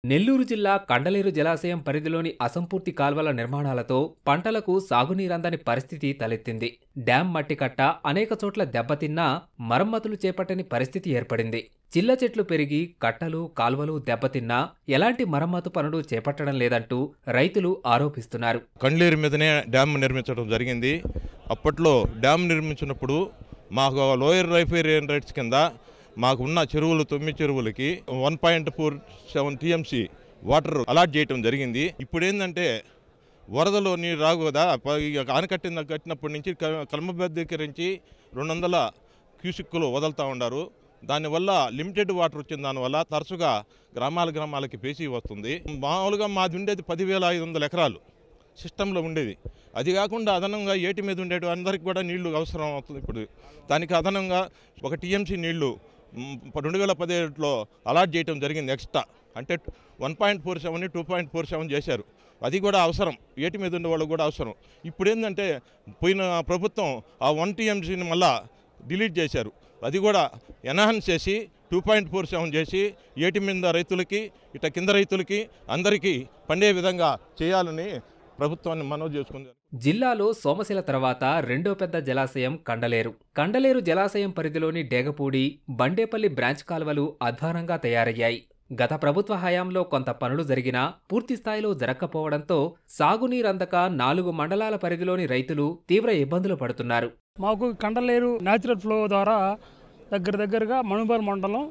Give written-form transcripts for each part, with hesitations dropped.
నెల్లూరు జిల్లా కండలేరు జలాశయం పరిధిలోని అసంపూర్తి కాల్వల నిర్మాణాలతో పంటలకు సాగునీరందని పరిస్థితి తలెత్తింది. డ్యాం మట్టికట్ట అనేక చోట్ల దెబ్బతిన్నా మరమ్మతులు చేపట్టని పరిస్థితి ఏర్పడింది. చిల్ల చెట్లు పెరిగి కట్టలు, కాల్వలు దెబ్బతిన్నా ఎలాంటి మరమ్మతు పనులు చేపట్టడం లేదంటూ రైతులు ఆరోపిస్తున్నారు. కండలేరు మీదనే డ్యాం నిర్మించడం జరిగింది. అప్పట్లో డ్యాం నిర్మించినప్పుడు మాకు లోయర్ రైఫైరియన్ రైట్స్ కింద మాకు ఉన్న చెరువులు 9 చెరువులకి 1.47 టీఎంసీ వాటర్ అలాట్ చేయడం జరిగింది. ఇప్పుడు ఏంటంటే వరదలో నీరు రావు కదా, కట్టినప్పటి నుంచి క్రమబద్ధీకరించి 200 క్యూసిక్కులు వదులుతూ ఉన్నారు. దానివల్ల లిమిటెడ్ వాటర్ వచ్చిన దానివల్ల తరచుగా గ్రామాలకి పేసి వస్తుంది. మామూలుగా మాది ఉండేది 10,500 ఎకరాలు సిస్టంలో ఉండేది. అది కాకుండా అదనంగా ఏటి మీద ఉండేటి అందరికి కూడా నీళ్లు అవసరం అవుతుంది. ఇప్పుడు దానికి అదనంగా 1 టీఎంసీ నీళ్లు 2017లో అలాట్ చేయడం జరిగింది. ఎక్స్ట్రా అంటే 1.47 2.47 చేశారు. అది కూడా అవసరం, ఏటి మీద ఉండే వాళ్ళకు కూడా అవసరం. ఇప్పుడు ఏంటంటే పోయిన ప్రభుత్వం ఆ 1 టీఎంసీని మళ్ళా డిలీట్ చేశారు. అది కూడా ఎన్హాన్స్ చేసి 2.47 చేసి ఏటి మీద రైతులకి ఇట్లా కింద రైతులకి అందరికీ పండే విధంగా చేయాలని ప్రభుత్వాన్ని మనవి చేసుకుంది. జిల్లాలో సోమశిల తర్వాత రెండో పెద్ద జలాశయం కండలేరు. కండలేరు జలాశయం పరిధిలోని డేగపూడి, బండేపల్లి బ్రాంచ్ కాల్వలు అధ్వానంగా తయారయ్యాయి. గత ప్రభుత్వ హయాంలో కొంత పనులు జరిగినా పూర్తిస్థాయిలో జరగకపోవడంతో సాగునీరందక 4 మండలాల పరిధిలోని రైతులు తీవ్ర ఇబ్బందులు పడుతున్నారు. మాకు కండలేరు న్యాచురల్ ఫ్లో ద్వారా దగ్గరగా మణుబల్ మండలం,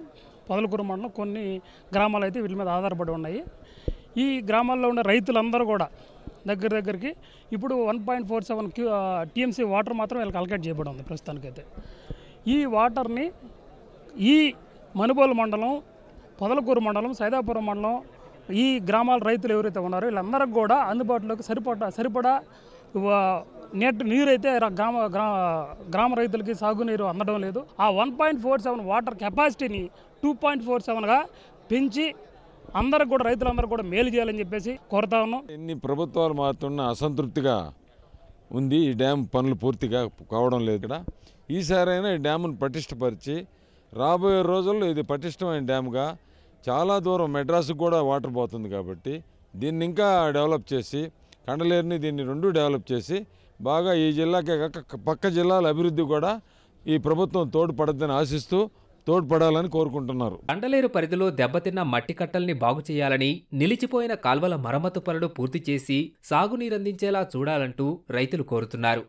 పొదలకూరు మండలం కొన్ని గ్రామాలు అయితే వీటి మీద ఆధారపడి ఉన్నాయి. ఈ గ్రామాల్లో ఉన్న రైతులందరూ కూడా దగ్గరికి ఇప్పుడు 1.47 టీఎంసీ వాటర్ మాత్రం వీళ్ళకి అలకేట్ చేయబడి ఉంది ప్రస్తుతానికైతే. ఈ వాటర్ని ఈ మణుబోలు మండలం, పొదలకూరు మండలం, సైదాపురం మండలం ఈ గ్రామాల రైతులు ఎవరైతే ఉన్నారో వీళ్ళందరికీ కూడా అందుబాటులోకి సరిపడా నీరు అయితే గ్రామ రైతులకి సాగునీరు అందడం లేదు. ఆ 1.47 వాటర్ కెపాసిటీని 2.47గా పెంచి అందరికి కూడా రైతులందరూ కూడా మేలు చేయాలని చెప్పేసి కోరుతా ఉన్నాం. ఎన్ని ప్రభుత్వాలు మారుతున్న అసంతృప్తిగా ఉంది. ఈ డ్యామ్ పనులు పూర్తిగా కావడం లేదు. ఇక్కడ ఈసారైనా ఈ డ్యామును పటిష్టపరిచి రాబోయే రోజుల్లో ఇది పటిష్టమైన డ్యామ్గా చాలా దూరం మెడ్రాస్కి కూడా వాటర్ పోతుంది కాబట్టి దీన్ని ఇంకా డెవలప్ చేసి కండలేరుని దీన్ని 2 డెవలప్ చేసి బాగా ఈ జిల్లాకే కాక పక్క జిల్లాల అభివృద్ధి కూడా ఈ ప్రభుత్వం తోడ్పడద్దని ఆశిస్తూ తోడ్పడాలని కోరుకుంటున్నారు. కండలేరు పరిధిలో దెబ్బతిన్న మట్టి కట్టల్ని బాగు చేయాలని, నిలిచిపోయిన కాల్వల మరమ్మతు పనులు పూర్తి చేసి సాగునీరందించేలా చూడాలంటూ రైతులు కోరుతున్నారు.